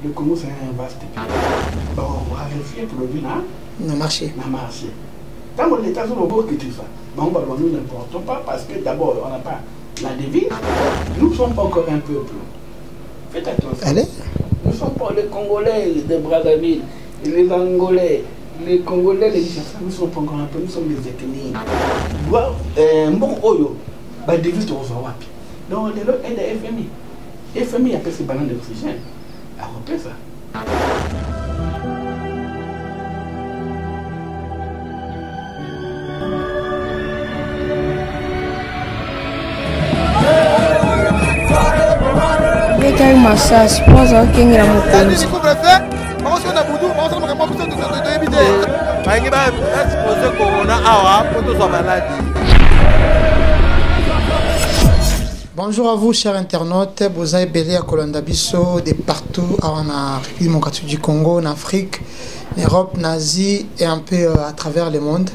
Le Congo, c'est un vaste pays. Bon, on va vérifier pour le vin, n'a marché. Tant que l'État est au bord que tu fais, nous n'importons pas parce que d'abord, on n'a pas la devise. Nous ne sommes pas encore un peuple. Faites attention. Allez. Nous ne sommes pas les Congolais de Brazzaville, les Angolais, les Congolais, les Nigériens. Nous ne sommes pas encore un peuple, nous sommes des ethnies. Bon, Oyo, la devise de Rosawapi. Donc, les autres aident à FMI. FMI appelle ces ballons d'oxygène. À repère ça. Quel massage, je pense qu'il y a un peu Bonjour à vous, chers internautes. Vous avez belé à Kolandabiso de partout en République démocratique du Congo, en Afrique, en Europe, en Asie et un peu à travers le monde.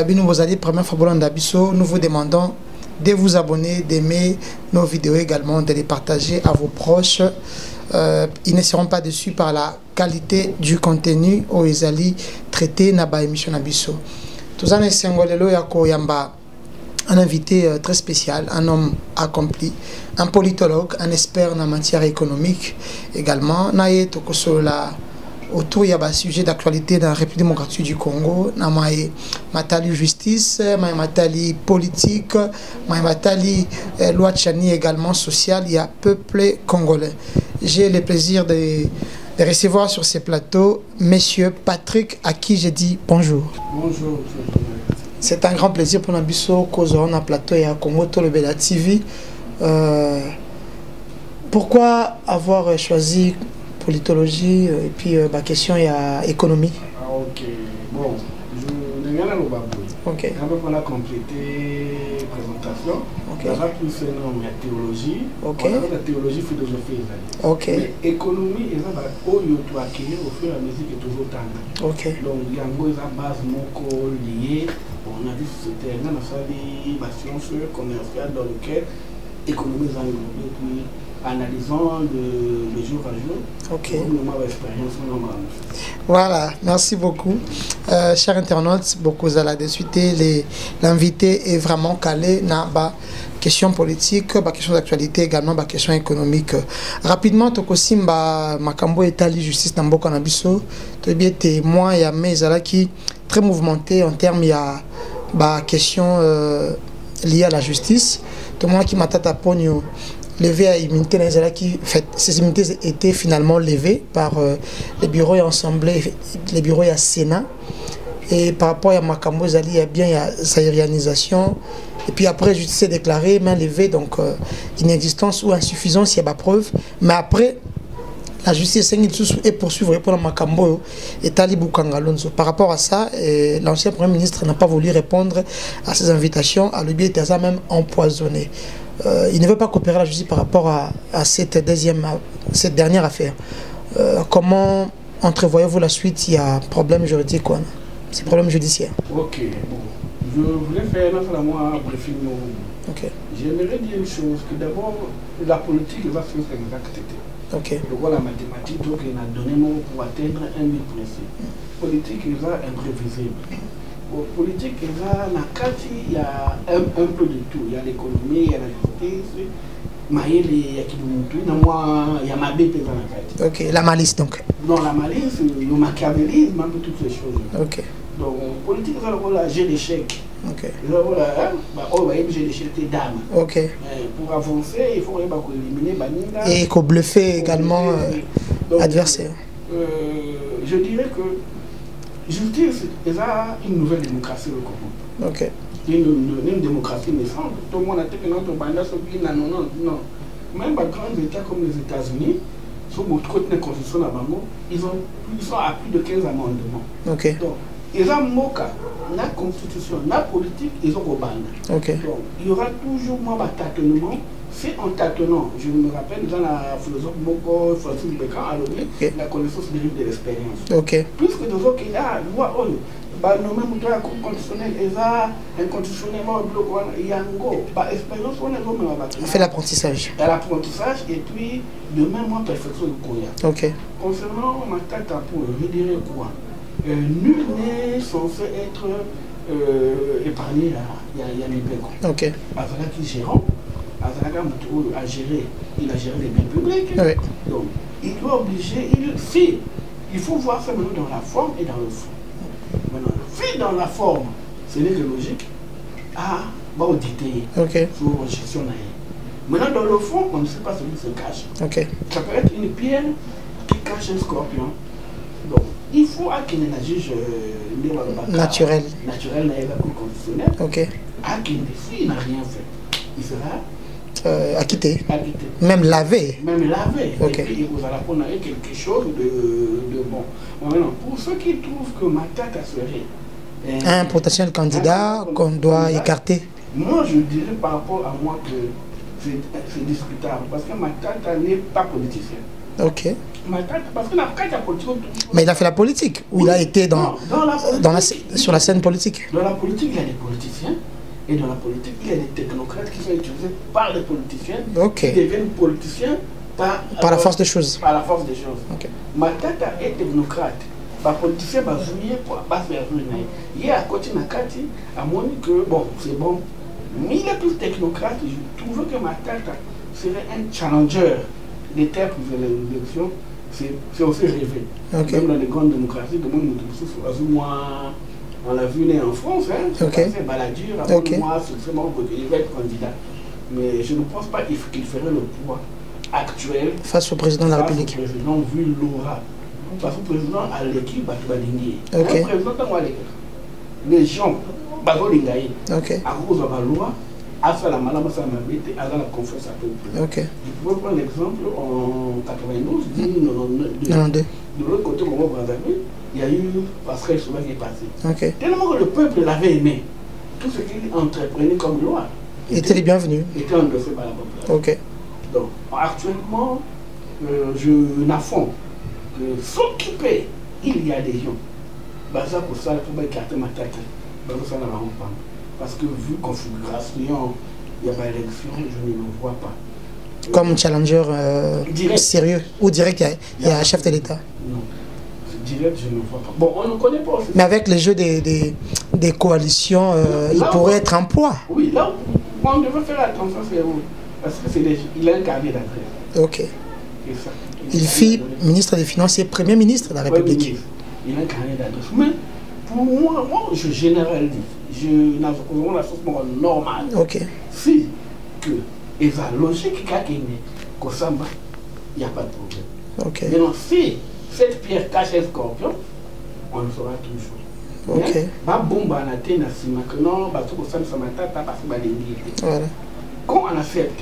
Nous allez première fois Kolandabiso, nous vous demandons de vous abonner, d'aimer nos vidéos également, de les partager à vos proches. Ils ne seront pas déçus par la qualité du contenu où ils allaient traiter dans l'émission Nabiso. Tout ça, c'est un invité très spécial, un homme accompli, un politologue, un expert en matière économique également. Autour, il y a un sujet d'actualité dans la République démocratique du Congo. Il y a matali justice, matali politique, matali loi Tchani également sociale. Il y a peuple congolais. J'ai le plaisir de recevoir sur ces plateaux Monsieur Patrick, à qui j'ai dit bonjour. Bonjour. C'est un grand plaisir pour nous causer un plateau et à Congo Tolobela TV. Pourquoi avoir choisi politologie et puis ma question est à économie? Ok, bon, je n'ai rien à l'obabouer. Ok. Quand on a complété la présentation, on a plus fait la théologie. Ok. On a la théologie, philosophie. Ok. Mais économie, il y a tout acquérir au fur et à mesure que toujours tendre. Ok. Donc, il y a une base liée. On a vu que c'était une science commerciale dans laquelle l'économie est englobée, puis analysant de jour à jour. Ok. Voilà, merci beaucoup. Chers internautes, beaucoup à la suite. L'invité est vraiment calé dans la question politique, la question d'actualité également, la question économique. Rapidement, Tokosimba, Makambo Etali Justice Nambo Kanabiso, tu bien témoin et mes qui très mouvementé en termes de la question liée à la justice. Tout le monde qui m'a tapé levé à immunité qui fait ces immunités étaient finalement levées par les bureaux et assemblées, les bureaux et à Sénat, et par rapport à Makambo Zali il y a bien sa réalisation et puis après justice est déclarée main levée, donc inexistence ou insuffisance il y a pas preuve, mais après la justice est poursuivre pour Makambo et Talibou Kangalonzo. Par rapport à ça, l'ancien Premier ministre n'a pas voulu répondre à ces invitations, à lui était même empoisonné. Il ne veut pas coopérer à la justice par rapport à cette dernière affaire. Comment entrevoyez-vous la suite? Il y a un problème juridique, quoi. C'est un problème judiciaire. Ok, bon. Je voulais faire un briefing. Ok. J'aimerais dire une chose, que d'abord, la politique va faire exactement. Ok. Donc voilà, la mathématique, donc il a donné mot pour atteindre un but précis. Politique, il va imprévisible. Politique, il y a un peu de tout. Il y a l'économie, il y a la justice, il y a ma BP dans la carte. Ok, la malice donc. Non, la malice, le machiavélisme, un peu toutes ces choses. Ok. Donc, politique, il y a j'ai l'échec. Ok. J'ai l'échec des dames. Ok. Pour avancer, il faut éliminer Banina. Et qu'on bluffer également l'adversaire. Je dirais que justice, c'est une nouvelle démocratie au Congo. Ok. Une démocratie naissante. Tout le monde a dit que notre bande non. Même les grands États comme les États-Unis, sur notre côté de constitution, ils sont à plus de 15 amendements. Ok. Donc, ils ont la constitution, la politique, ils ont au bande. Ok. Donc, il y aura toujours un tâtonnement. C'est en tâtonnant, je me rappelle, dans la philosophe Moko, Francis Bécan, la connaissance dérive de l'expérience. Ok. Puisque nous avons qu'il y a loi, nous même un cours constitutionnel, inconstitutionnellement, il y a une expérience, on fait l'apprentissage. L'apprentissage, et puis, de même, moi, perfection de Koya. Ok. concernant ma tête à pour, je dirais quoi? Nul n'est censé être épargné à l'IPECO. Ok. Azala qui gérant, Azala a géré, il a géré les biens publics. Oui. Donc, il doit obliger, il faut voir ça maintenant dans la forme et dans le fond. Maintenant, si dans la forme, ce n'est que logique, va auditer sur gestion. Maintenant, dans le fond, on ne sait pas ce qui se cache. Ok. Ça peut être une pierre qui cache un scorpion. Donc, il faut qu'il y ait un juge naturel dans la Cour constitutionnelle. Ok. S'il n'a rien fait, il sera acquitté. Même lavé. Okay. Et puis, vous allez prendre quelque chose de bon. Maintenant, pour ceux qui trouvent que Matata serait un potentiel candidat qu'on doit écarter. Moi, je dirais par rapport à moi que c'est discutable. Parce que Matata n'est pas politicien. Ok. Parce que la politique... Mais il a fait la politique, ou il a été sur la scène politique. Dans la politique, il y a des politiciens. Et dans la politique, il y a des technocrates qui sont utilisés par les politiciens, qui deviennent politiciens par la force des choses. Par la force des choses. Matata est technocrate. Les politiciens vont jouer pour faire jouer. Il y a à côté de Nakati, à moins que, bon, c'est bon. Mais il est plus technocrate. Je trouve que Matata serait un challenger des terres pour l'élection. C'est aussi rêvé. Même dans les grandes démocraties, de moins on l'a vu né en France, c'est assez baladur, après moi, il va être candidat. Mais je ne pense pas qu'il ferait le poids actuel face au président de la République. Face au président, vu l'aura. Parce que le président a l'équipe, le président a l'équipe. Les gens, à cause de la loi, à ça la malade, ça m'a mis, à la confiance à tout le monde. Je peux prendre l'exemple en 92, 1992. De l'autre côté, au Brazzaville, il y a eu Pascal Souba qui est passé. Tellement que le peuple l'avait aimé, tout ce qu'il entreprenait comme loi était les bienvenus. Était endossé par la population. Donc, actuellement, je n'affronte que s'occuper, il y a des gens. Ça pour ça, il faut écarter ma tête. Ça n'a pas. Parce que vu configuration, il n'y a pas d'élection, je ne le vois pas. Comme challenger sérieux ou direct, il y a un chef de l'État. Non, direct, je ne vois pas. Bon, on ne connaît pas aussi. Mais avec le jeu des coalitions, il pourrait être un poids. Oui, là, on devrait faire attention, c'est où. Parce qu'il a un carnet d'adresse. Ok. Il fut ministre des Finances et Premier ministre de la République. Il a un carnet d'adresse. Mais pour moi, je généralise. Je n'ai pas la chose normale. Si que et la logique qu'il il n'y a pas de problème. Maintenant, si cette pierre cache un scorpion, on le saura toujours. Quand on accepte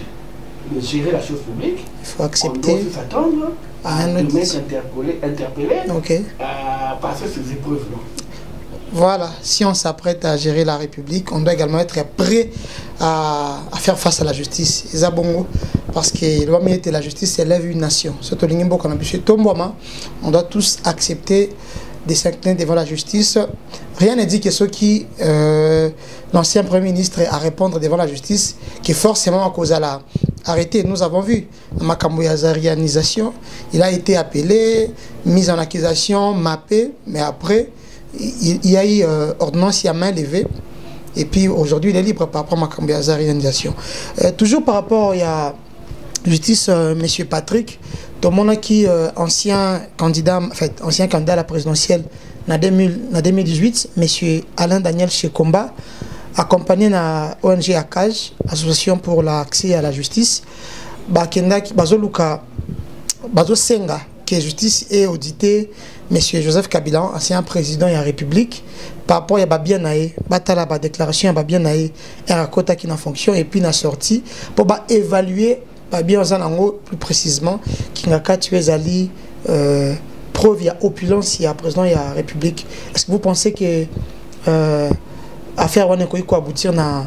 de gérer la chose publique, il faut accepter, on doit s'attendre à un mec interpellé à passer ces épreuves-là. Voilà, si on s'apprête à gérer la République, on doit également être prêt à faire face à la justice. Parce que la justice élève une nation. On doit tous accepter de s'incliner devant la justice. Rien ne dit que ceux qui, l'ancien Premier ministre, à répondre devant la justice, qui forcément à cause de la arrêté. Nous avons vu Makambouyazarianisation, il a été appelé, mis en accusation, mappé, mais après, il y a eu ordonnance à main levée. Et puis aujourd'hui, il est libre par rapport à Makambouyazarianisation. Toujours par rapport à justice, M. Patrick, tout le monde qui ancien candidat à la présidentielle en 2018, M. Alain Daniel Chekomba, accompagné na ONG ACAJ, Association pour l'accès à la justice, Senga, que justice est audité, M. Joseph Kabila, ancien président de la République, par rapport à Babianae, Batala, la déclaration à Babianae, Erakota qui est en fonction, et puis n'a sorti, pour évaluer bien plus précisément, qui n'a qu'à tuer Zali, preuve, il y a opulence, il y a président de la République. Est-ce que vous pensez que affaire Wanekoï quoi aboutir à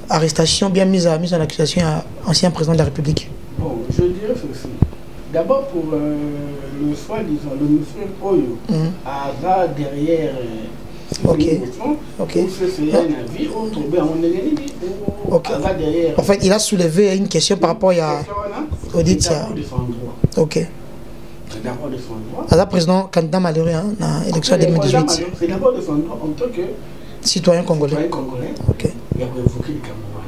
arrestation, bien mise en accusation à l'ancien président de la République? Bon, je dirais ceci. D'abord pour le soi-disant, le monsieur Oyo, à derrière en fait, il a soulevé une question par rapport à Audit. C'est d'abord de son droit. Alors, président, candidat malheureux, hein, dans l'élection de 2018. C'est d'abord de son droit en tant que citoyen congolais. Ok. Il a évoqué le Cameroun.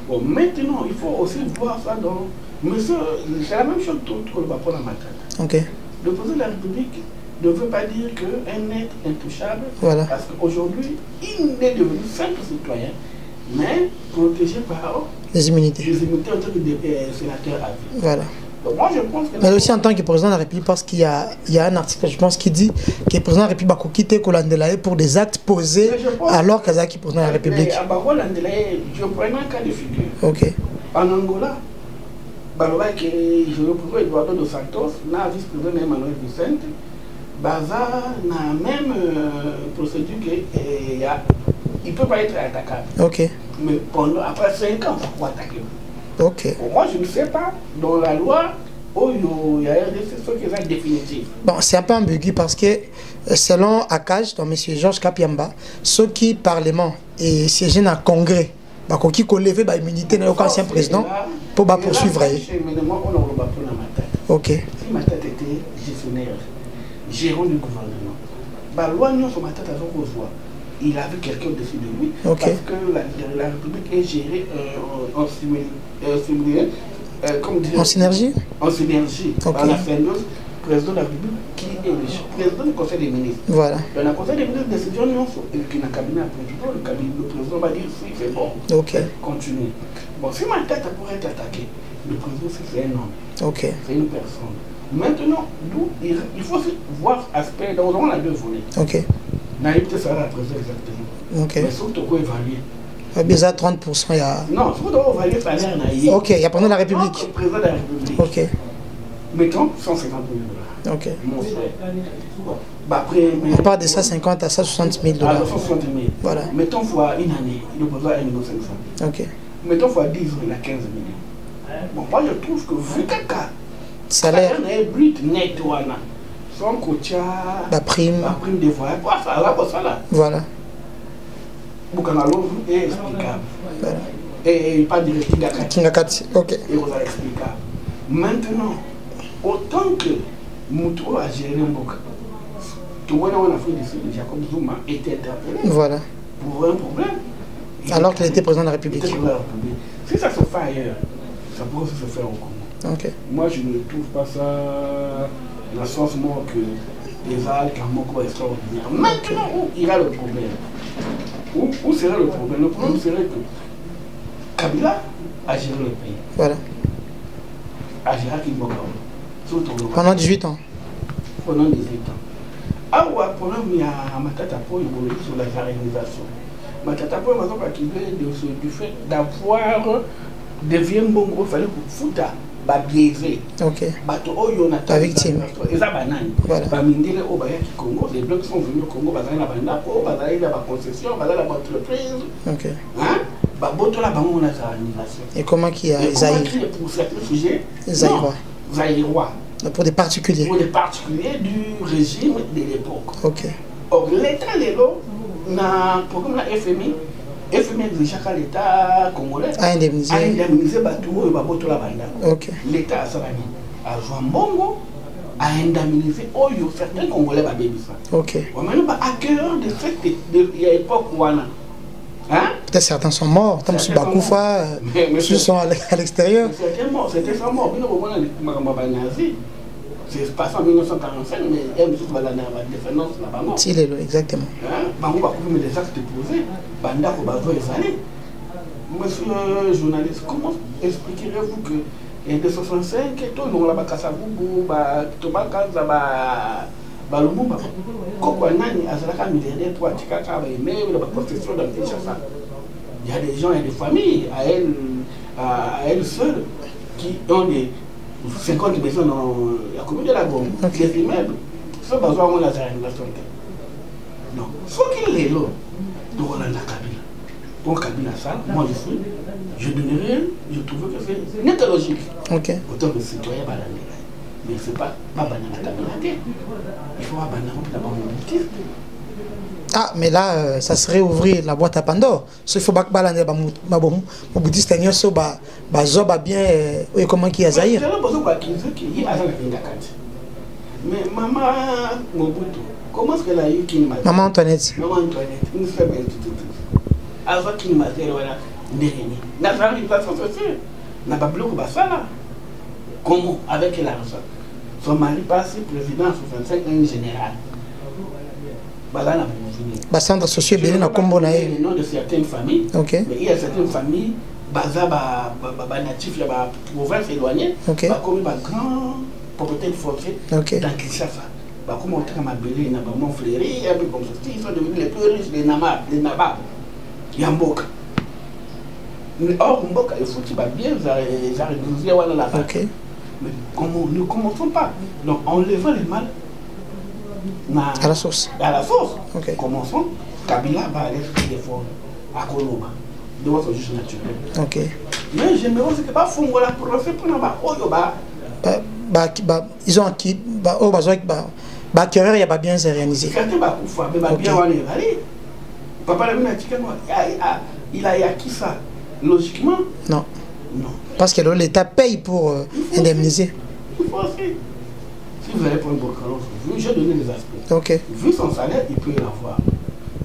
Bon, maintenant, il faut aussi voir ça dans. Monsieur, c'est la même chose que le Bapon à Matata. Ok. Le président de la République ne veut pas dire qu'un être intouchable. Voilà. Parce qu'aujourd'hui, il est devenu simple citoyen, mais protégé par les immunités. Les immunités en tant que sénateur à vie. Voilà. Donc moi, je pense que... Mais aussi en tant que président de la République, parce qu'il y a un article, je pense, qui dit que le président de la République va quitter Kolandelaye pour des actes posés alors qu'Azaki est président de la République. Je prends un cas de figure. Ok. En Angola, je reprends Eduardo dos Santos, na vice-président Emmanuel Vicente, Baza n'a même procédure qu'il ne peut pas être attaquable. Ok. Mais après 5 ans, il faut attaquer. Ok. Moi, je ne sais pas, dans la loi, il y a ce qui est définitif. Bon, c'est un peu ambigu parce que, selon Akaj, donc M. Georges Kapiamba, ceux qui parlement et siégent dans le congrès, qui ont levé l'immunité de l'ancien président pour poursuivre. Ok. Si Matata était gestionnaire, gérant du gouvernement, la loi non sur Matata il avait quelqu'un au-dessus de lui, okay. Parce que la République est gérée en synergie. En synergie, okay. Par la fameuse président de la République qui est le président du Conseil des ministres. Voilà. Dans le Conseil des ministres, décision non qui n'a cabinet à président, le président va dire oui, c'est bon. Ok. Continue. Bon, si Matata pourrait être attaqué, le président c'est un homme. Ok. C'est une personne. Maintenant, il faut voir aspect, donc on a deux volets. Ok. Naïveté, ça va représenter exactement. Ok. Mais surtout quoi évaluer. Bizarre 30%, il y a. Non, surtout évaluer ça a l'air naïf. Ok, il y a pendant la République. Le président de la République. Ok. Mettons 150 000 $. Ok. Mon frère. Bon. Bah après. On part de 150 à 160 000 $. Alors 160 000. Voilà. Mettons fois une année, il nous besoin 1,5 million. Ok. Mettons fois 10 ans, il a 15 millions. Bon, moi je trouve que vu caca. Salaire. Est brut net, voilà. Son coach, la prime de voyage, voilà. Boukanalo est explicable. Voilà. Et pas direct Kingakati. Ok. Et vous allez explicable. Maintenant, autant que Moutou a géré un bouc, tout le monde en Afrique du Sud, Jacob Zuma était interpellé. Voilà. Pour un problème. Alors qu'il était président de la République. Si ça se fait ailleurs, ça pourrait se faire au Congo. Ok. Moi, je ne trouve pas ça. La sens mort que les alques en moko extraordinaire. Maintenant, où ira le problème? Où serait le problème? Le problème serait que Kabila a géré le pays. Voilà. A géré Kimbokao. Pendant 18 ans. Pendant 18 ans. Ah ouais, problème, il y a Matata Po sur la réalisation. Matata Po, par exemple, qui vient du fait d'avoir devient bon gros, il fallait pour foutre. Biaisé. Ok. La victime. Et ça, voilà. Congo, les blocs sont venus au Congo, ils ont la concession, ils ont la entreprise. Ok. Hein? Et comment qui a Zaïre? Pour certains sujets Zaïrois. Pour des particuliers. Pour des particuliers du régime de l'époque. Ok. Or, l'État, dans le programme de la FMI, exige à l'État congolais à indemniser Batou et Babotola Banda. L'État a joué un bongo à indemniser certains Congolais. Ok. Maintenant, à cœur de cette époque, peut-être certains sont morts, comme sur Bakoufa, ceux sont à l'extérieur. C'était ça mort. C'est passé en 1945, mais elle me dit que la défense là-bas. Si, exactement. Bango va couvrir des actes posés. Banda ko bazo ezali. Monsieur journaliste, comment expliquerez-vous que en 1965, tout le monde là Kasavubu, Tobakaza, Lumumba, Koko Nani, Azalaka milliardaire, toi, Tikaka, mais la construction dans Kinshasa. Il y a des gens et des familles à elle seule qui ont des 50 maisons dans la commune de la Gombe, des immeubles. Ça va avoir la réalisation. Donc, il faut qu'il est là. Donc, on a la Kabila. Pour Kabila, ça, moi je donnerais, je trouve que c'est net logique. Ok. Autant que citoyen, mais ce n'est pas Banana Kabila. Il faut Banana Kabila. Ah, mais là, ça serait ouvrir la boîte à Pandore. Il faut que Balande bouddhiste bien comment qui a Zaïre. Mais maman Mobutu, comment est-ce qu'elle a eu King Maté? Maman Antoinette. Maman Antoinette, une femme tout. Avant King Maté, voilà, Nérémy. N'a pas eu pas sans ceci. N'a pas bloqué ça. Comment? Avec l'argent. Son mari passe président en 65 ans général. Voilà la bah, centre social bien na kombo na le nom de certaines familles. OK. Mais il y a certaines familles baza ba natifs ya ba province éloignée. OK. Ba comme ba grand propriétaire forcé dans Kinshasa. Bah comment on t'a mabelé na ba mon frère et un peu comme ça. Ils sont devenus les plus riches des Nabab. Yamboka. Or Mboka il faut que tu bien ça réduire wala la. OK. Mais comment ne commençons pas. Donc en levant les mal à la source. À la source. Okay. Commençons. Kabila va aller faire des efforts à Koloba. De votre juste naturel. OK. Mais j'aimerais aussi que Fongola pour refaire pour ils ont acquis. Il y a pas bien réalisé. Papa il a acquis ça. Logiquement. Non. Non. Parce que l'État paye pour indemniser. Il faut aussi. Si vous allez prendre Burkina, j'ai donné des aspects. OK. Vu son salaire, il peut l'avoir.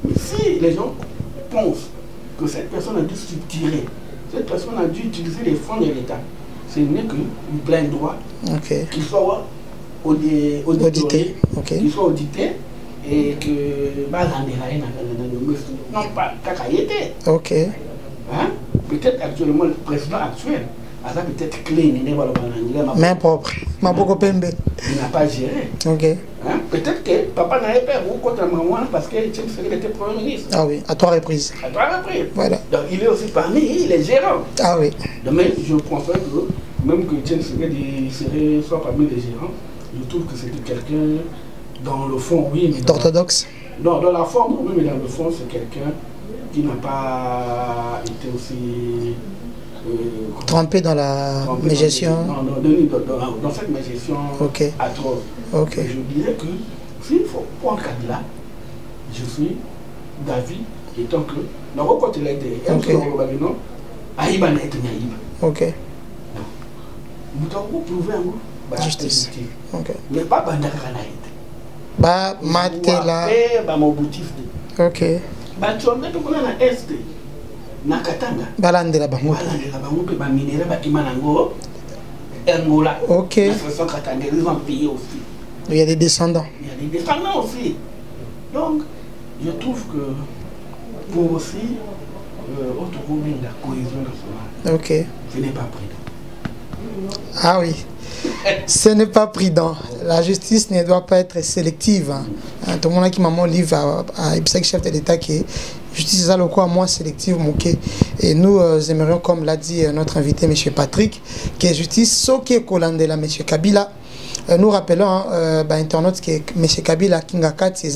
Mais si les gens pensent que cette personne a dû structurer, cette personne a dû utiliser les fonds de l'État, ce n'est qu'une plein droit. OK. Qu'il soit audité, qu'il soit audité et que non pas Kakayete. OK. Hein? Peut-être actuellement le président actuel. Peut-être clean, main propre. Il n'a pas géré. OK. Hein? Peut-être que papa n'avait pas beaucoup contre maman parce qu'il était premier ministre. Ah oui, à 3 reprises. À 3 reprises. Voilà. Donc il est aussi parmi les gérants. Ah oui. Donc, mais je pense que même que Etienne serait soit parmi les gérants, je trouve que c'était quelqu'un dans le fond, oui. D'orthodoxe. Non, dans la forme, oui, mais dans le fond, c'est quelqu'un qui n'a pas été aussi. Trempé dans la mégestion. Dans cette mégestion atroce. OK. Je dirais que s'il faut prendre Kabila, je suis d'avis étant que nous avons continué OK. Nous devons prouver un justice. OK. Mais pas Bandakanaïd. Bah, Matela. OK. Bah, tu en es tout à l'Est. Nakatanga. Balandela bango. Balandela bango pe ba minéraux ba kimanango. Angola. OK. Ils ont payé aussi. Il y a des descendants. Il y a des descendants aussi. Donc, je trouve que pour aussi retrouver la cohésion nationale. OK. Ce n'est pas prudent. Ah oui. Ce n'est pas prudent. La justice ne doit pas être sélective. Tout le monde qui m'a mon livre à Ipsec, chef de l'État, qui est justice à quoi moi sélective moquée. Et nous aimerions, comme l'a dit notre invité, M. Patrick, que justice soke kolandela M. Kabila. Nous rappelons internautes que M. Kabila Kingakat, c'est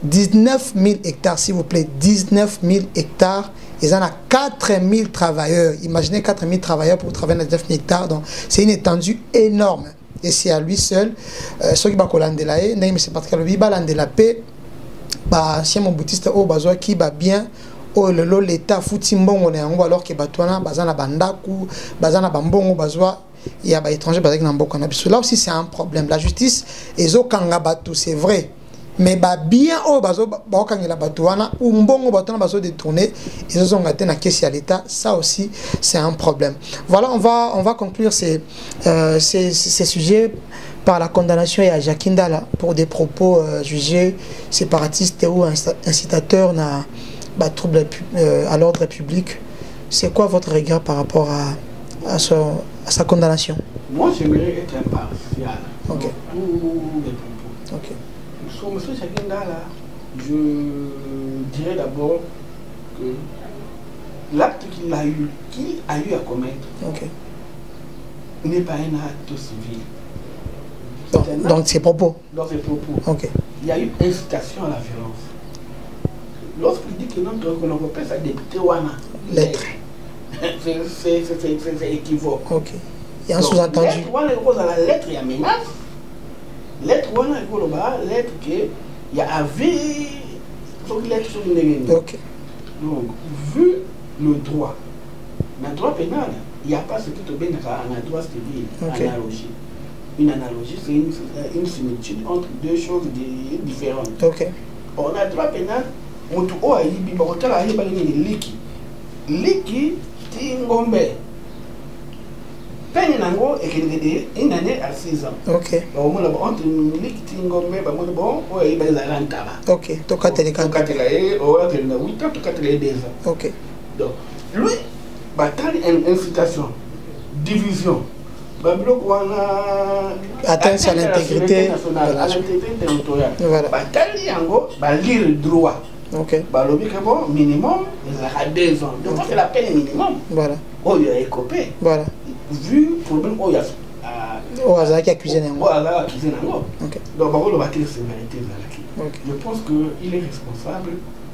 19 000 hectares, s'il vous plaît, 19 000 hectares. Ils en ont 4 000 travailleurs. Imaginez 4 000 travailleurs pour travailler dans 19 000 hectares. Donc, c'est une étendue énorme. Et c'est à lui seul. Ceux qui ont mais c'est parce que le paix, si mon boutiste au besoin qui va bien, l'État foutit bon alors que Batouana, Bazana Bandaku, Bazana Bambongo, Bazoa, il y a des étrangers qui là aussi c'est un problème. La justice, ils ont c'est vrai. Mais bien au bazo la Batouana ou mbongo Batouana bazo détourné, ils ont gâté na caisse à l'État, ça aussi c'est un problème. Voilà, on va conclure ces sujets par la condamnation à Jacques Ndala pour des propos jugés séparatistes ou incitateurs à trouble à l'ordre public. C'est quoi votre regard par rapport à sa condamnation? Moi, j'aimerais être impartial. OK. Tous les propos. OK. Sur M. Jacques Ndala, je dirais d'abord que l'acte qu'il a eu à commettre n'est pas un acte civil. Donc ses propos. Dans ses propos. OK. Il y a eu incitation à la violence. Lorsqu'il dit que notre européen, ça député Wana. Lettre. C'est équivoque. OK. Il y a un sous-entendu. Lettre Wana, la lettre, il y a menace. Lettre Wana, lettre qui il y a avis. Lettre sur le OK. Donc, vu le droit pénal, il n'y a pas ce qui te bien en droit civil, analogie. une analogie, c'est une similitude entre deux choses différentes. Ok. On a droit pénal, on a Liki, Tingombe. Peine nango et une année à 6 ans. Ok. Entre Liki, Tingombe, bon, il va y ok. Toka télécom. Toka télécom, on a 8 ans, Toka télécom 2 ans. Ok. Donc, lui, bataille incitation, division. Atteinte à l'intégrité nationale, à l'intégrité territoriale. Voilà. Bataille yango, lire droit. Ok. Balobi que bon, minimum, il a 2 ans. Donc, c'est la peine minimum. Voilà. Oh, il a écopé. Voilà. Vu le problème, oh, il y a. Oh, hasard qui a cuisiné. Oh, hasard qui a cuisiné. Ok. Donc, on va tirer sévérité. Ok. Je pense qu'il est responsable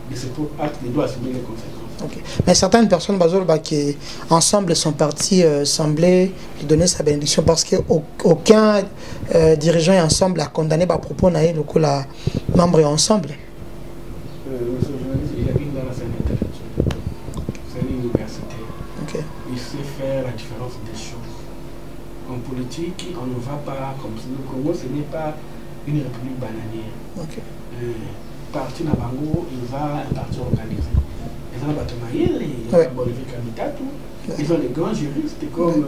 de ce acte, il doit assumer les conséquences. Okay. Mais certaines personnes qui ensemble sont partis sembler lui donner sa bénédiction parce qu'aucun dirigeant est ensemble a condamné par propos naïf le coup la membre ensemble. Monsieur le journaliste, il habite dans la scène intellectuelle. C'est une université. Okay. Il sait faire la différence des choses. En politique, on ne va pas comme si le Congo, ce n'est pas une république bananière. Okay. Parti Nabango, il va un parti organisé. Ils ont Batomaïl, ils ont Bolivier Kamitatou, ils ont des grands juristes comme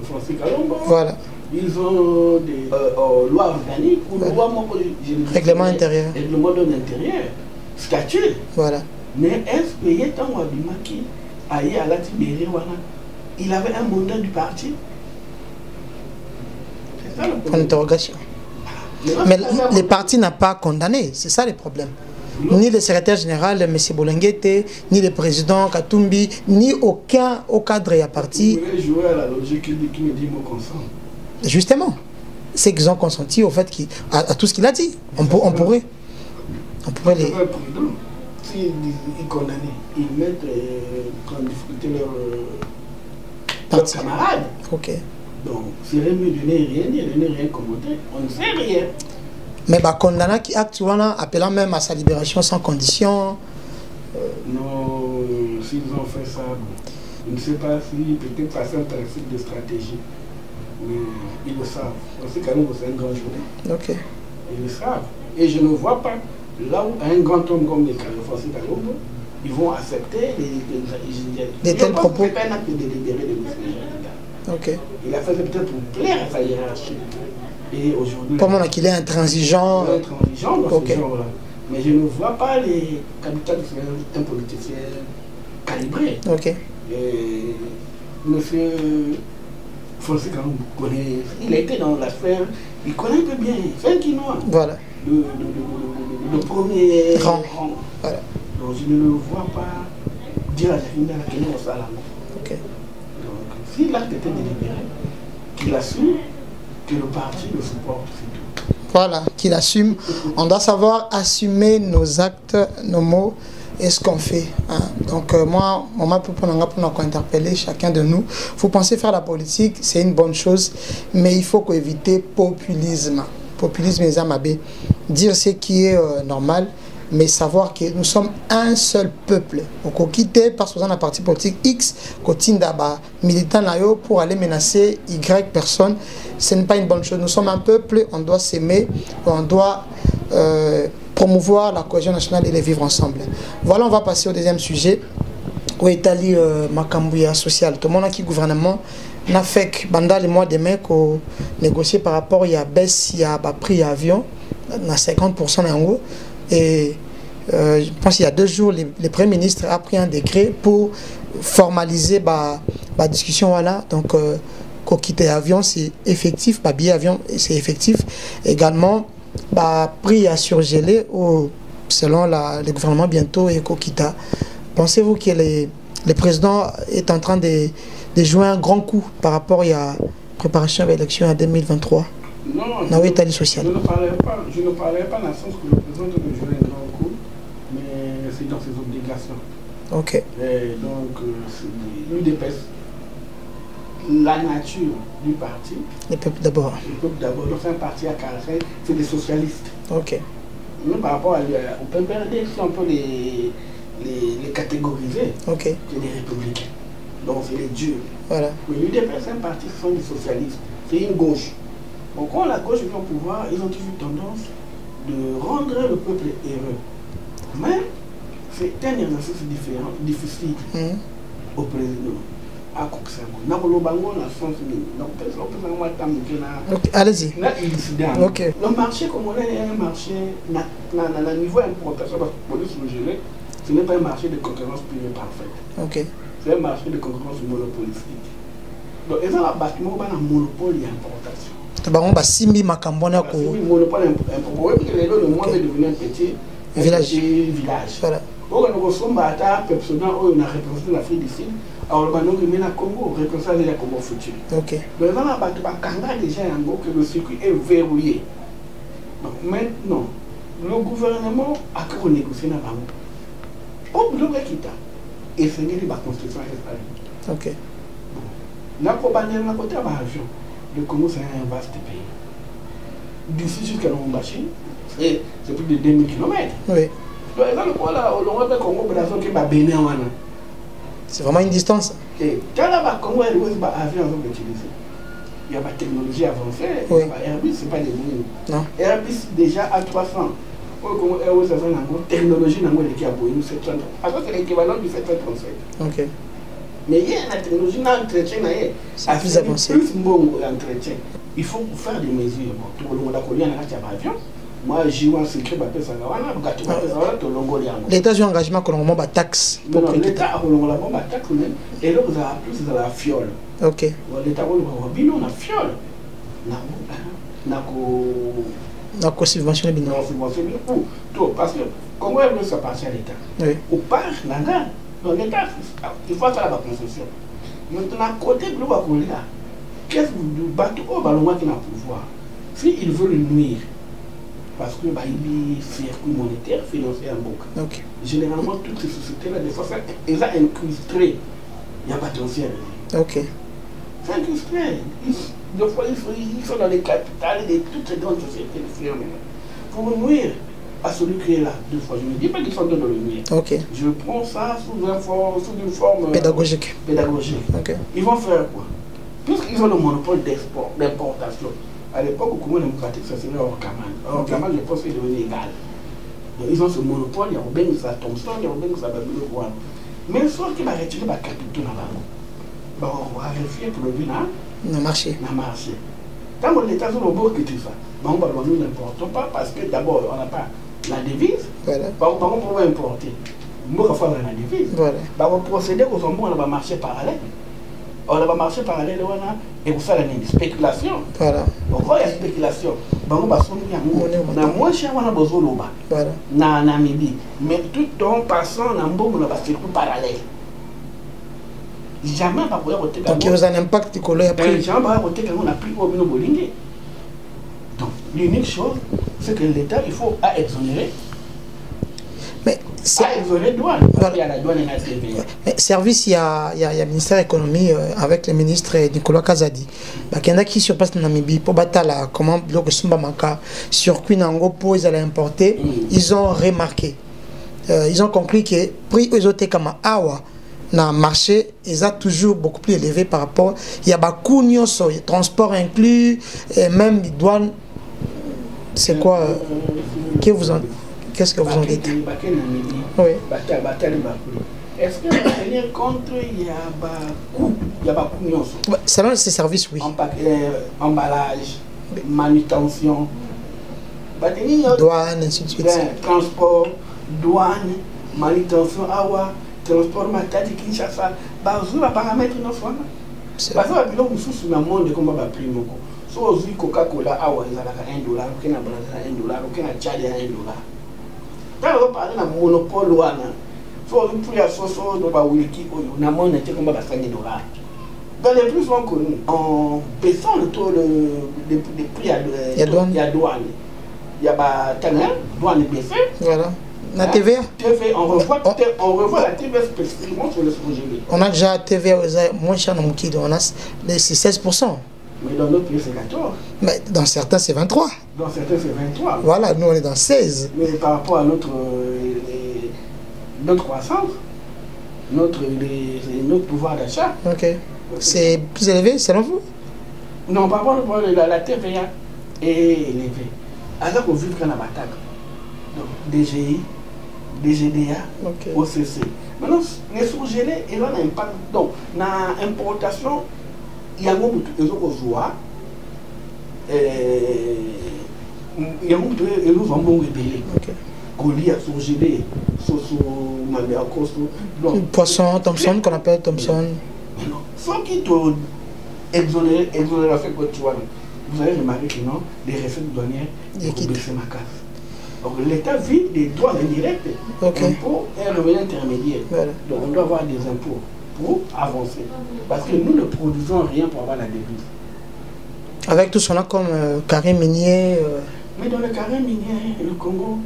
Francis Kalombo. Voilà. Ils ont des lois organiques ou lois règlement intérieur. Règlement intérieur, statut. Voilà. Mais est-ce qu'il y a tant Wabimaki, Aïe à la Tibéri, il avait un mandat du parti? C'est ça le problème. Interrogation. Mais les partis n'ont pas condamné, c'est ça le problème. Ni le secrétaire général, M. Bolenguete, ni le président Katumbi, ni aucun au cadre et à parti. Vous voulez jouer à la logique qui me dit moi consent. Justement, c'est qu'ils ont consenti au fait à tout ce qu'il a dit. On pourrait les. S'ils condamnent, ils mettent en difficulté leurs camarades. Ok. Donc, c'est mieux de ne rien commenter. On ne sait rien. Mais condamnant qui acte appelant même à sa libération sans condition. Non, s'ils ont fait ça, je ne sais pas si peut-être c'est un principe de stratégie. Mais ils le savent. On sait qu'à nous, c'est un grand journée. Ok. Ils le savent. Et je ne vois pas là où un grand homme comme les Francis Kalombo, ils vont accepter des tels propos. C'est pas un acte de libérer de M. Ok. Il a fait peut-être pour plaire à sa hiérarchie. Et aujourd'hui. Pour moi, qu'il est intransigeant. Intransigeant dans ce genre-là. Mais je ne vois pas les capitales d'un politicien calibré. Ok. Et monsieur Francis Kalombo connaît. Il a été dans l'affaire. Il connaît un peu bien. C'est un Quinois. Voilà. Le premier rang. Voilà. Donc je ne le vois pas dire à Jacqueline dans laquelle on s'en. Ok. Donc si l'acte était délibéré, qu'il assume que le parti le supporte, c'est tout. Voilà, qu'il assume. On doit savoir assumer nos actes, nos mots et ce qu'on fait. Hein. Donc moi, pour interpeller chacun de nous, vous pensez faire la politique, c'est une bonne chose, mais il faut éviter populisme. Populisme, les amabés. Dire ce qui est normal, mais savoir que nous sommes un seul peuple. Donc, on quitte parce que nous avons un parti politique X, militant pour aller menacer Y personne. Ce n'est pas une bonne chose. Nous sommes un peuple, on doit s'aimer, on doit promouvoir la cohésion nationale et les vivre ensemble. Voilà, on va passer au deuxième sujet. Où est allé Makambouya social. Tout le monde qui gouvernement n'a fait que pendant les mois de mai qu'on négocier par rapport à la baisse, il y a prix avion, à 50% en haut. Et je pense qu'il y a 2 jours, le Premier ministre a pris un décret pour formaliser la discussion. Voilà. Donc, qu'on quitte l'avion, c'est effectif. Billet avion, c'est effectif. Également, prix à surgeler selon le gouvernement bientôt et qu'on quitte. Pensez-vous que le président est en train de jouer un grand coup par rapport à la préparation à l'élection en 2023? Non, je ne parlerai pas dans le sens que le président doit jouer un grand coup, mais c'est dans ses obligations. Ok. Et donc, l'UDPS, la nature du parti. Le peuple d'abord. Le peuple d'abord. Donc, c'est un parti à caractère, c'est des socialistes. Ok. Même par rapport au PPRD, si on peut les catégoriser, okay. C'est des républicains. Donc c'est les durs. Voilà. Mais l'UDPS, c'est un parti, ce sont des socialistes. C'est une gauche. Bon, quand la gauche est au pouvoir, ils ont toujours tendance de rendre le peuple heureux. Mais c'est un exercice difficile au président. Allez-y. Okay. Le marché congolais est un marché à niveau d'importation parce que pour le gérer, ce n'est pas un marché de concurrence pure et parfaite. Okay. C'est un marché de concurrence monopolistique. Donc, ils ont un bâtiment qui a un monopole d'importation. Simbi Makambona ko monopole d'importation. Le monde est devenu un petit village. Voilà. On a représenté l'Afrique du Sud. Alors, on a Congo, représenté le Congo futur. Ok. Mais on a déjà que le circuit est verrouillé. Donc, maintenant, le gouvernement a qu'à négocier dans le monde. On devrait quitter. Et c'est la construction est ok. La probabilité de côté de l'argent, le Congo c'est un vaste pays. D'ici jusqu'à Lubumbashi, c'est plus de 2000 km. Oui. Donc, dans le point là, on a Congo, qui va bénir. C'est vraiment une distance. Et quand le Congo est avion utilisé, il y a une technologie avancée. Oui. Airbus, ce n'est pas des moyens. Non. Airbus déjà à 300. Au Congo, Airbus a une technologie qui a bougé 730. Alors c'est l'équivalent du 737. Ok. Mais il y a une technologie d'entretien, c'est plus avancé. Plus bon entretien. Il faut faire des mesures. Tout le monde a connu un avion. Moi, j'ai eu un secret, l'État a un engagement que l'on a taxe. L'État a un taxe, et là, vous avez plus de la fiole. Ok. L'État a une fiole. N'a subventionné bien. Parce que, comment elle veut se passer à l'État? Ou part là-dedans. Donc l'État, il faut faire la concession. Maintenant, côté de l'Ouakolia, qu'est-ce que vous battez au ballon qui n'a pas pouvoir? S'il veut le nuire, parce que il y a un circuit monétaire financier en banque. Okay. Généralement, toutes ces sociétés-là, des fois, elles ont incrusté. Il y a potentiel. Ok. C'est incrusté. Des fois, ils sont dans les capitales de toutes ces grandes sociétés de firmes. Pour nuire à celui qui est là, deux fois. Je ne dis pas qu'ils sont dans le nuire. Okay. Je prends ça sous une forme pédagogique. Okay. Ils vont faire quoi? Puisqu'ils ont le monopole d'importation. À l'époque, au Congo démocratique, ça serait Orcaman. Orcaman, je pense qu'il est devenu égal. Donc, ils ont ce monopole, il y a Robin Moussa Thompson, il y a Robin Moussa Babylone Rwanda. Mais soit qu'il va retirer les capitaux là-bas, on va vérifier pour le but dans le marché. Tant que l'État est au bord que tout ça, nous n'importons pas parce que d'abord, on n'a pas la devise. Voilà. Par contre, on peut importer. Nous avons faire la devise. Voilà. On va procéder aux hommes, on va marcher parallèle. On va marcher parallèle et vous faire une spéculation. Voilà. On voit la spéculation. On va moins cher, on a besoin de l'eau. Voilà. Namibie. Mais tout en passant, on va circuit parallèle. Jamais on va pouvoir voter. Donc il y a un impact qu'on a pris. Jamais on va voter quand on a pris au Bino Bolingue. Donc l'unique chose, c'est que l'État, il faut exonérer. Mais douane, parce qu'il y a la douane et la TVA. Mais service, il y a le ministère de l'économie avec le ministre Nicolas Kazadi. Il y en a qui sur place en Namibie pour battre la commande bloc Sumba circuit Nango pour ils allaient importer. Ils ont remarqué. Ils ont compris que prix aux autres comme Awa dans le marché, ils sont toujours beaucoup plus élevé par rapport. Il y a beaucoup de transport inclus, et même les douanes. C'est quoi qu'est-ce que vous en dites? Oui. Est-ce que tenir compte il y a beaucoup selon ces services, oui. Emballage, manutention, douane, ainsi de suite. Transport, douane, manutention, awa, transport matadi Kinshasa, vous va paramètre nos fois. Parce que nous sommes dans le monde comme on va prime. Si vous avez Coca-Cola, awa, ils ont $1, aucun $1, aucun Tchad $1. Quand on parle de monopole, il faut que la sauce de wiki ou na monnaie comme $5. Dans les plus souvent connus, en baissant le taux de prix à douane, il y a douane baissée. Voilà. La TVA. On revoit la TVA spécifiquement sur le projet. On a déjà TVA moins cher dans mon kit, c'est 16%. Mais dans d'autres pays, c'est 14. Mais dans certains, c'est 23. Dans certains, c'est 23. Voilà, nous, on est dans 16. Mais par rapport à notre croissance, notre pouvoir d'achat. Ok. C'est plus élevé, selon vous? Non, par rapport à la TVA. est élevé. Alors qu'on vit qu'on a attaque. Donc, DGI, DGDA, OCC. Maintenant, les sous-gelés, ils ont un impact. Donc, dans l'importation, il y a un peu de joie. Il y a un peu de rebelle. Colis à sous-gelé, poisson, Thompson, qu'on appelle Thompson. Sans qui te exonérer la fait que tu vois. Vous avez remarqué que non, les recettes douanières, ils ont baissé ma casse. Donc l'État vit des droits indirects, impôts et revenus intermédiaires. Voilà. Donc on doit avoir des impôts pour avancer. Parce que nous ne produisons rien pour avoir la devise. Avec tout cela comme carré minier. Mais dans le carré minier, le Congo,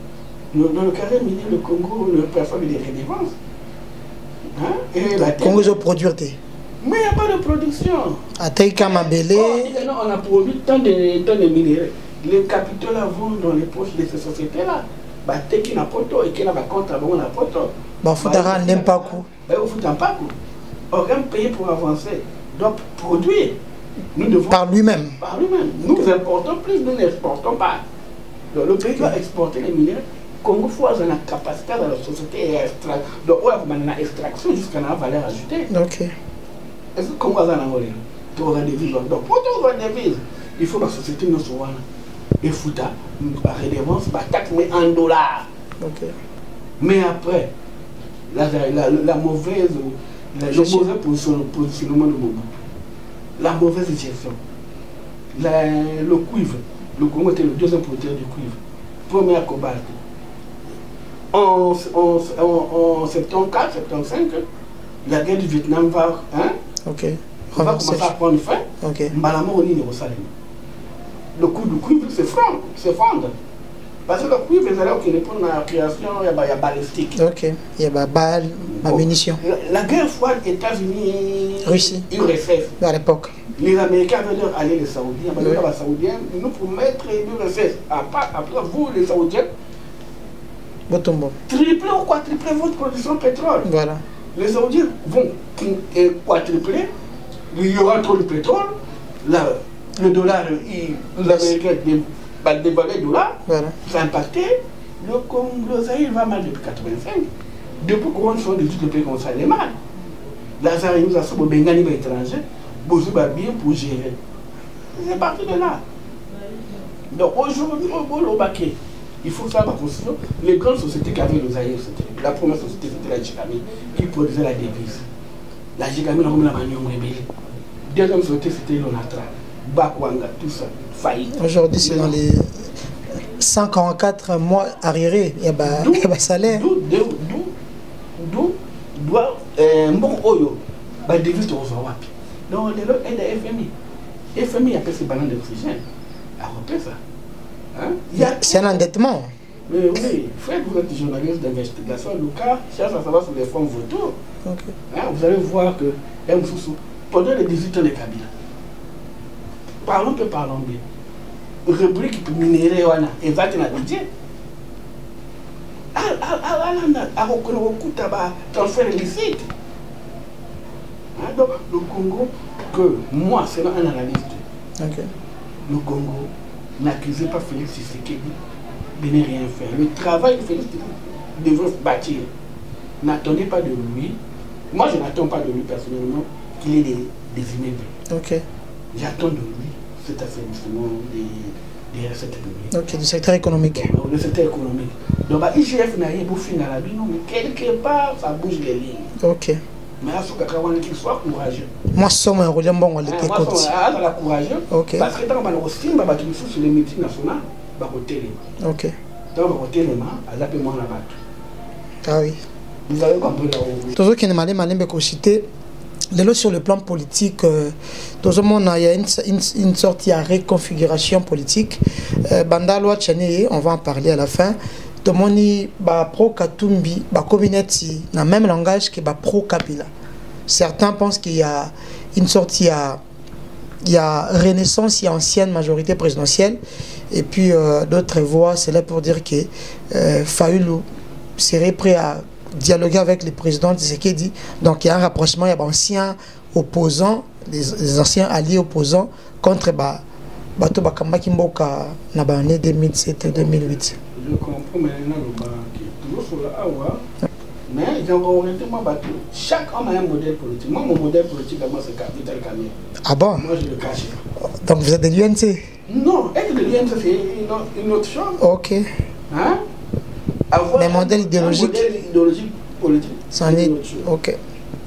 ne perçoit des redevances. Hein? Et la Congo, ils ont produit. Mais il n'y a pas de production. À Taïka Mabélé. On a produit tant de minéraux. Les capitaux là vont dans les poches de ces sociétés-là. Qui n'a pas et qui n'a pas compte, on n'a pas tout. Foutara n'aime pas coup. Aucun pays pour avancer doit produire. Nous devons, par lui-même. Par lui-même. Nous importons plus, nous n'exportons pas. Donc, le pays doit exporter les minéraux. Congo faut avoir la capacité dans la société et extraire. Donc, on a une extraction jusqu'à la valeur ajoutée. Est-ce que Congo a un envolé? Tu auras des devises. Donc, pour avoir des devises, il faut que la société nous soit et fouta, la redevance, la taxe, mais en dollars. Mais après, le mauvais positionnement de Bobo, la mauvaise gestion, le cuivre, le Congo était le deuxième producteur du cuivre, premier cobalt. En 74, 75, la guerre du Vietnam va, va commencer à prendre fin. Le coût du cuivre se fond. Parce que le cuivre, c'est là qu'il est pour la création, il y a balistique. Il y a balle, munitions. La guerre froide États-Unis, Russie, URSS. À l'époque. Les Américains veulent leur aller les Saoudiens. Les Saoudiens, nous pour mettre l'URSS. Après vous, les Saoudiens, tripler ou quadrupler votre production de pétrole. Voilà. Les Saoudiens vont quadrupler, il y aura trop de pétrole, le dollar, les Américains va dévaluer le dollar, ça a impacté, le Zaïre va mal depuis 85. Depuis qu'on soit de tous les pays comme ça, il est mal. Lazare nous a sauvé les Bengani étrangers, Bouzou va bien pour gérer. C'est parti de là. Donc aujourd'hui, au Baké, il faut faire la constitution. Les grandes sociétés qui avaient le Zaïre, la première société c'était la Jikami qui produisait la devise. La Jikami, on a la manion rebelle. Deuxième société c'était l'Onatra, Bakwanga, tout ça, failli. Aujourd'hui c'est dans les 144 mois arriérés, il y a un salaire. D'où doit bon oyo, la devise de Rosawapi. Donc les autres aident FMI. FMI appelle ces bananes d'oxygène. À repérer ça. C'est un endettement. Mais oui, frère, vous êtes journaliste d'investigation, Lucas cherche à savoir sur les fonds vautours. Vous allez voir que pendant les 18 ans de Kabila, parlons bien. Rubrique minérale, et va te budget. Transfert illicite. Donc, le Congo, que moi, c'est un analyste. Le Congo n'accusez pas Félix Tshisekedi de ne rien faire. Le travail de Félix Tshisekedi devrait se bâtir. N'attendez pas de lui. Moi, je n'attends pas de lui personnellement qu'il ait des immeubles. J'attends de lui cet affaiblissement des recettes publiques. Du secteur économique. Le secteur économique. Donc, IGF n'a rien bouffé dans la vie, mais quelque part, ça bouge les lignes. Mais à ce qu'il soit courageux. Moi, je suis un rôle bon, on était courageux. Parce que dans le aussi, sur les meetings nationaux, on va voter les mains. Donc, on va voter les mains, à l'appellement la batte. Ah oui. Vous avez compris là où. Toujours qu'il y a une cité. Sur le plan politique, tout le monde il y a une sorte de reconfiguration politique. Bandalwa Tchani, on va en parler à la fin. Tout le monde est pro Katumbi, communauté, dans le même langage que pro Kabila. Certains pensent qu'il y a une sorte, il y a renaissance, il y a ancienne majorité présidentielle. Et puis d'autres voix, c'est là pour dire que Fayoulou serait prêt à dialoguer avec le président Tshisekedi. Donc il y a un rapprochement, il y a des anciens opposants, les anciens alliés opposants contre bato bakamba kimboka na ba année 2007 et 2008. Je comprends maintenant le banque. Toujours sur la awa. Mais j'ai orienté moi bateau. Chaque homme a un modèle politique. Moi, mon modèle politique, moi, c'est Vital Kamerhe. Ah bon? Moi, je le cache. Donc vous êtes de l'UNC? Non, être de l'UNC, c'est une autre chose. Ok. Hein? Avoir mais modèle idéologique? Un modèle idéologique politique. C'est une autre chose. Ok.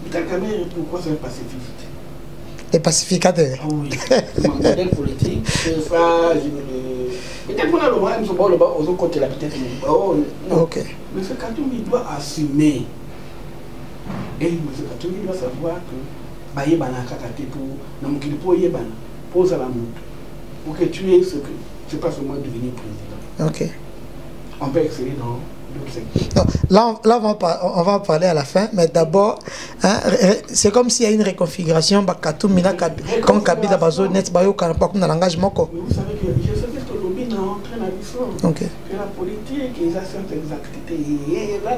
Vital Kamerhe, pourquoi c'est un pacifiste? Les pacificateurs. Ah oui. Mon modèle politique, c'est ça. Peut-être qu'on a le droit de se battre aux autres côtés, peut-être. Oh, non. Ok. M. Katumbi doit assumer. Et M. Katumbi doit savoir que Baye Banaka Kate pour Yebana, pour Zalamut, pour que tu aies ce que c'est pas seulement devenir président. Ok. On peut exceller dans d'autres secteurs. Non, là on va en parler à la fin, mais d'abord, hein, c'est comme s'il y a une réconfiguration, quand Kabila Bazo net Bayo pas comme dans l'engagement. Mais vous savez que je sais que le lobby n'a entré dans l'histoire. Ok. Que la politique, ils assurent exactitude. Et là,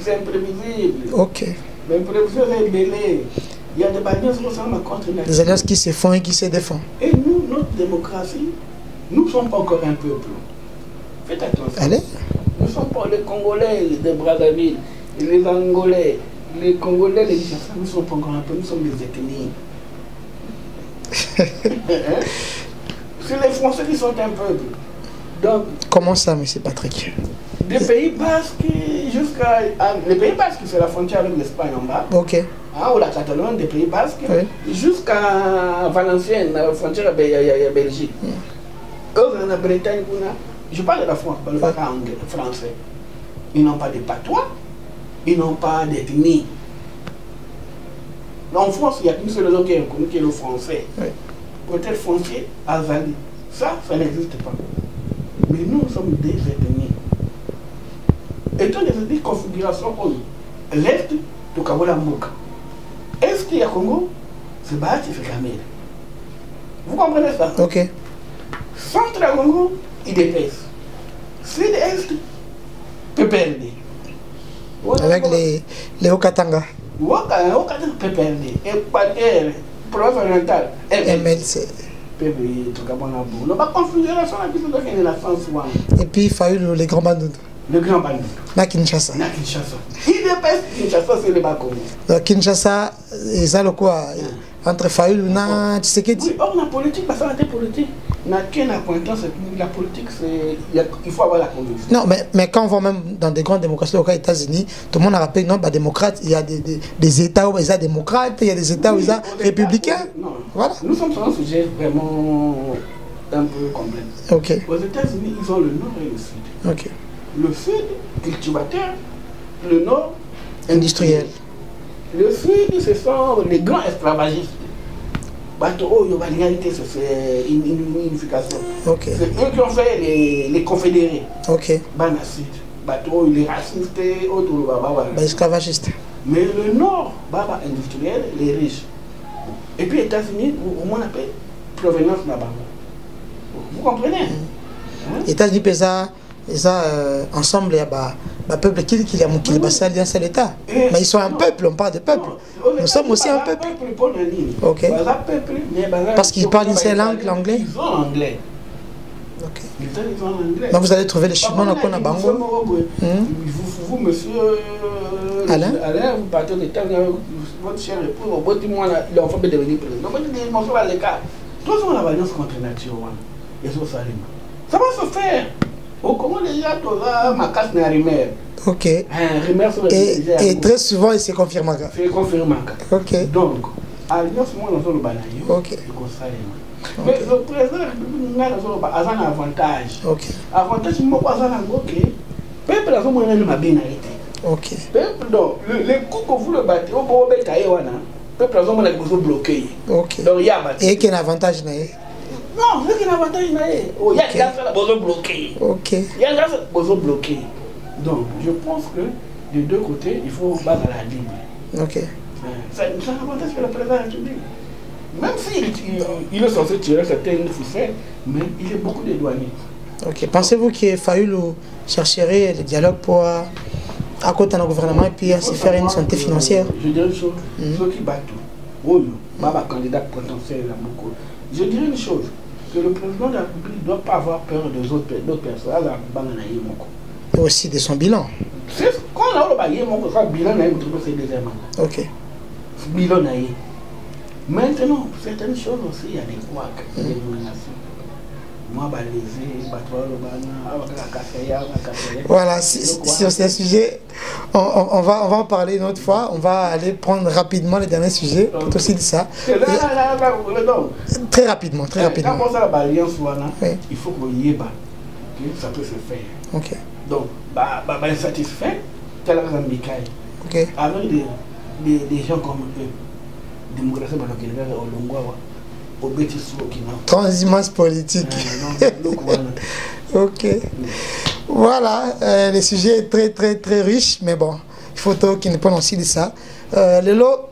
c'est imprévisible. Ok. L'imprévisible est mêlée. Il y a des alliances qui ressemblent contre la. Des alliances qui se font et qui se défendent. Et nous, notre démocratie, nous ne sommes pas encore un peuple. Faites attention. Allez. Nous ne sommes pas les Congolais de Brazzaville, les Angolais, les Congolais, les Nigériens, nous ne sommes pas encore un peuple, nous sommes des ethnies. C'est les Français qui sont un peuple. Donc, comment ça, M. Patrick? Des Pays Basques jusqu'à. Les Pays Basques, c'est la frontière avec l'Espagne en bas. Ok. Hein, ou la Catalogne, des Pays Basques, oui. Jusqu'à Valenciennes, la frontière avec la Belgique. Eux, dans la Bretagne, je parle de la France, je parle anglais, français. Ils n'ont pas de patois, ils n'ont pas d'ethnie. En France, il y a une seule langue qui est reconnue, qui est le français. Oui. Peut-être foncier, Azali. Ça n'existe pas. Mais nous sommes des ethnies. Étant des configurations, l'Est, de Kabola Mboka. Est, il y a Congo, c'est Bahati, c'est Kamerhe. Vous comprenez ça? Ok. Centre à Congo, IDPS. Sud-Est, PPRD. Avec les Okatanga. Okatanga, PPRD. Équateur, province orientale, MLC. Et puis Fayoulou, les grands bandits. Le grand bandit. Na Kinshasa. Na Kinshasa. IDPS, Kinshasa, c'est le Bakongo. Kinshasa, ils ont quoi? Entre Fayoulou na Tshisekedi. Oui, or la politique, parce que la politique n'a qu'une acquaintance. La politique, il faut avoir la conviction. Non, mais quand on va même dans des grandes démocraties aux États-Unis, tout le monde a rappelé, non, bah, démocrate, il y a des États où ils sont démocrates, il y a des États où ils sont républicains. Non. Voilà. Nous sommes sur un sujet vraiment un peu complexe. Ok. Aux États-Unis, ils ont le nord et le sud. Ok. Le sud, cultivateur, le nord, industriel. Le sud, ce sont les grands esclavagistes. Bateau, il y a une réalité, c'est une unification. Okay. C'est eux qui ont fait les confédérés. Ok. Bana sud. Bateau, les racistes, autour de esclavagistes. Mais le nord, baba industriel, les riches. Et puis les États-Unis, au moins on appelle provenance là-bas. Vous comprenez? Les États-Unis, ensemble, il y a un peuple qui est un l'État. Mais ils sont un peuple, on parle de peuple. Nous sommes aussi un peuple. Ok. Parce qu'ils parlent une seule langue, l'anglais. Ils ont l'anglais. Ok. Ils ont l'anglais. Mais vous allez trouver les Chinois dans le Bango. Vous, monsieur Alain, vous partez de temps, votre cher époux, votre mois, l'enfant peut devenir président. Donc, ils m'ont fait l'écart. Tous ont la valence contre la nature. Ça va se faire. Comment les gens ont ma casse n'a rien. Ok. Et très souvent, il se confirme. C'est confirmé. Ok. Donc, alliance, moi, dans le banayo. Ok. Mais le président a un avantage. Ok. Avantage, moi, pas un ok. Peuple a vraiment une binarité. Ok. Peuple, donc, les coups que vous le battez, au beau bête à Ewana, peuple a vraiment besoin de bloquer. Ok. Donc, il y a battu. Et quel avantage n'a non, c'est un avantage. Il y a besoin de bloquer. Ok. Il y a besoin de bloquer. Donc, je pense que de deux côtés, il faut battre à la Bible. Ok. C'est un avantage que le président a étudié. Même s'il est censé tirer certaines ficelles, mais il y a beaucoup de douaniers. Ok. Pensez-vous que Fayoulou chercherait le dialogue pour accoter dans le gouvernement et puis se faire une santé financière? Je dirais une chose. Ceux qui battent tout, Baba candidat potentiel à beaucoup. Je dirais une chose. que le président de la République ne doit pas avoir peur des autres personnes. Et aussi de son bilan. Quand on a le bilan, c'est des éléments. Ok. Bilan. Maintenant, certaines choses aussi, il y a des couacs, des nominations. Voilà, sur ce sujet, on va en parler une autre fois. On va aller prendre rapidement les derniers sujets. Tout aussi de ça. Très rapidement, très rapidement. Quand on a l'alliance, il faut qu'on y ait pas. Ça peut se faire. Ok. Donc, insatisfait, tel que avec des gens comme eux, démocratie, transhumance politique. Ok. Voilà, le sujet est très très très riche, mais bon, il faut qu'il ne pense aussi de ça. Le lot,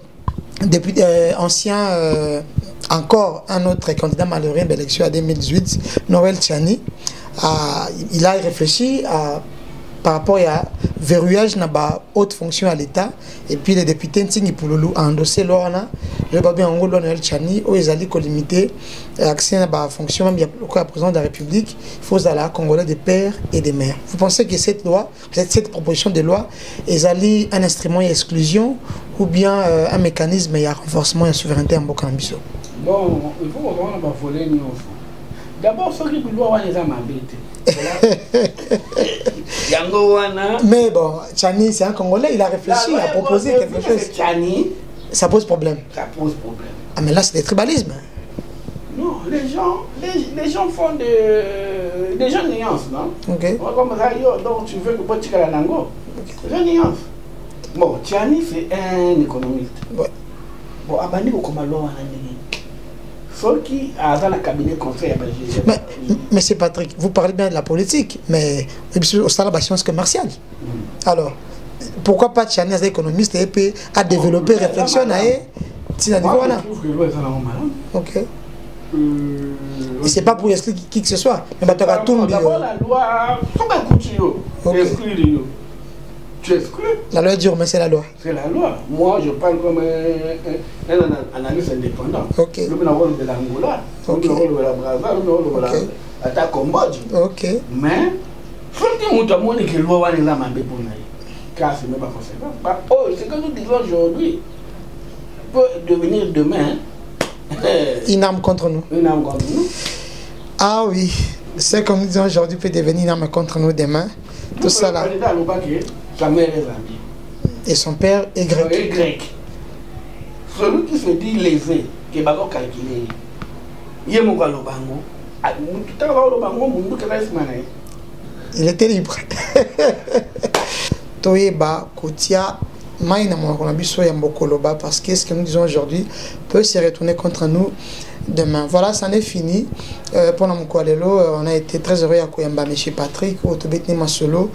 depuis ancien, encore un autre candidat malheureux à l'élection à 2018, Noël Tchani, il a réfléchi par rapport à verrouillage na ba haute fonction à l'État et puis les députés Ntingi Pouloulou a endossé l'orna le babé en gros Noël Tchani où ils allaient limiter accès à ba fonction même il y a le président de la République il faut à la Congolais des pères et des mères. Vous pensez que cette loi, cette proposition de loi ils allaient un instrument d'exclusion ou bien un mécanisme et un renforcement de la souveraineté en Bokambisso? Bon, il faut qu'on va voler nous. D'abord, ce qui doit avoir les âmes mais bon, Tchani, c'est un Congolais, il a réfléchi, il a proposé quelque chose. Tchani, ça pose problème. Ça pose problème. Ah, mais là, c'est des tribalismes. Non, les gens font des gens nuances, non? Ok. Comme ça, donc tu veux que tu aies la langue. Des gens nuances. Bon, Tchani, c'est un économiste. Ouais. Bon, Abani, vous comme alors, ceux qui a dans le cabinet conseil. Mais c'est Patrick, vous parlez bien de la politique, mais au stade de la science commerciale. Alors, pourquoi pas Tchani, les économistes, et puis à développer, réflexion, moi, je trouve que l'eau est dans la ok. Et c'est pas pour exclure qui que ce soit. Mais d'abord, la loi, tu exclus. La loi est dure, mais c'est la loi. C'est la loi. Moi, je parle comme un analyste indépendant. Ok. Le rôle de l'Angola, le rôle de la Brazza, le rôle de la Cambodge. Ok. Mais, ce que la loi est là, car ce n'est pas forcément. Oh, ce que nous disons aujourd'hui peut devenir demain une arme contre nous. Une arme contre nous. Ah oui, ce que nous disons aujourd'hui peut devenir une arme contre nous demain. Tout ça là. Sa mère est zambie. Et son père est grec. Celui qui se dit lésé, qui va calculer, il était libre. Toyeba, Kotia, Maïna Monabiso et Mbokoloba, parce que ce que nous disons aujourd'hui peut se retourner contre nous demain. Voilà, ça en est fini. Pendant mon Koualelo, on a été très heureux à Koyamba, M. Patrick, au Tobetni Masolo.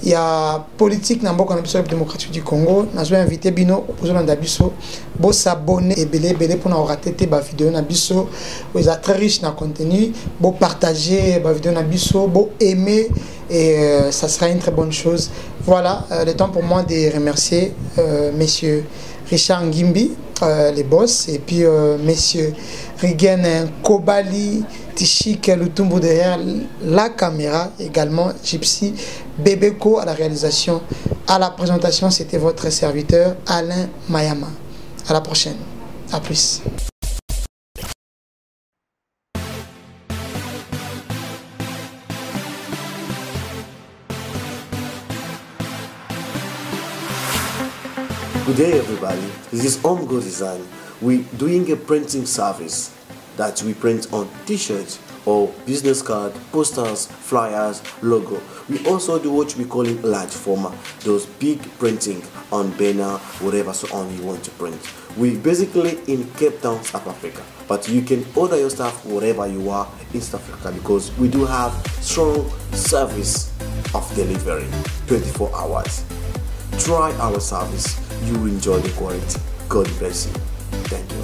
Il y a politique dans le démocratique du Congo. Nous avons invité Bino, opposant à Dabiso, pour s'abonner et belé pour nous rater des vidéos Nabiso. Vous êtes très riche dans le contenu, pour partager les vidéos Nabiso, pour aimer et ça sera une très bonne chose. Voilà, le temps pour moi de remercier messieurs Richard Ngimbi, les boss, et puis messieurs Rigen Kobali, Tichik Lutumbu derrière la caméra, également Gypsy Bebeko à la réalisation. À la présentation, c'était votre serviteur Alain Mayama. À la prochaine. À plus. Good day everybody, this is Omgo Design. We're doing a printing service that we print on t-shirts or business card, posters, flyers, logo. We also do what we call in large format, those big printing on banner, whatever so on you want to print. We basically in Cape Town, South Africa, but you can order your stuff wherever you are in South Africa because we do have strong service of delivery, 24 hours. Try our service, you will enjoy the quality. God bless you. Thank you.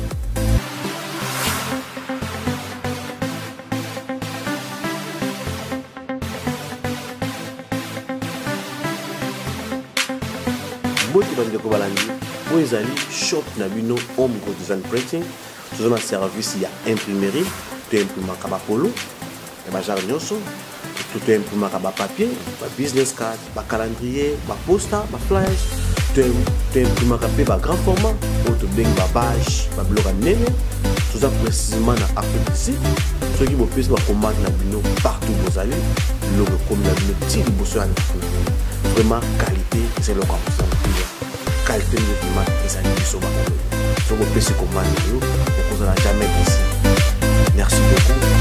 Moti bandeko balandi po ezali shop na bino Omgo Design Printing. Tozona service ya imprimerie tout imprimé à polo, et ma jarnyonso, tout imprimé à papier, business card, calendrier, poster, flyers, tout imprimé à grand format, pour tout bien page, blog à nene, tout ça précisément dans Afrique ici. Ceux qui vont plus combattre partout où vous allez, le comme la petit besoin vraiment qualité, c'est le cas qualité de document et ça n'est pas so vous pouvez se combattre, vous n'allez jamais ici. Merci beaucoup.